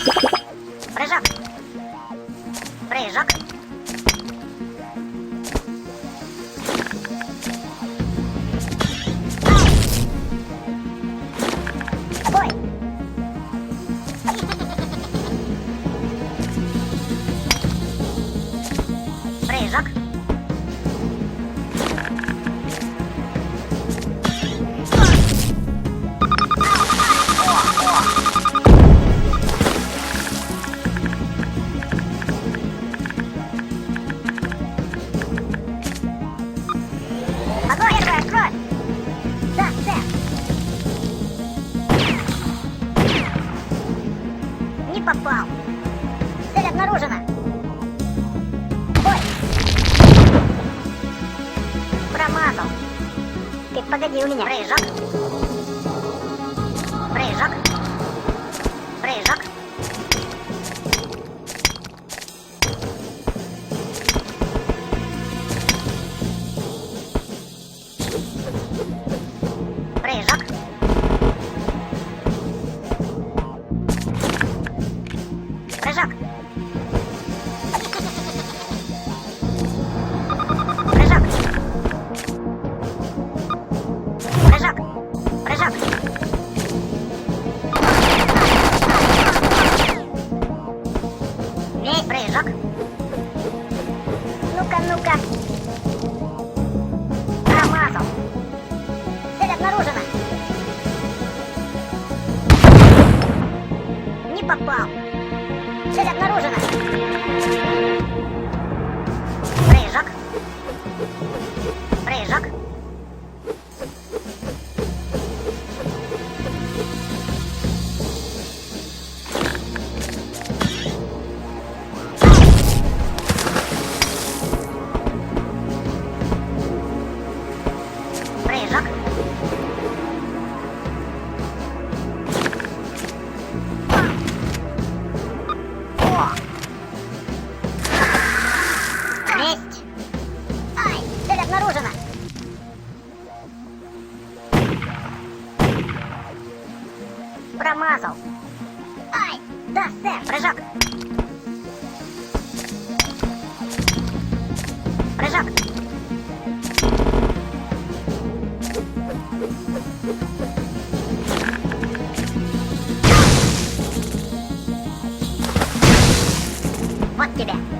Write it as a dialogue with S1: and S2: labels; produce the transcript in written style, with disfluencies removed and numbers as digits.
S1: Прыжок. Прыжок. Бой. Прыжок. Огонь! Первая кровь! Да, сэр! Не попал! Цель обнаружена! Бой! Промазал! Ты погоди у меня! Прыжок! Прыжок! Прыжок! Прыжок. Прыжок. Прыжок. Прыжок. Прыжок. Вей, прыжок. Ну-ка, ну-ка. Промазал. Цель обнаружена. Не попал. Цель обнаружена. Прыжок. Прыжок. Прыжок. Есть! Ай, цель обнаружена! Промазал! Ай, да, сэр, прыжок! Прыжок! Вот тебе!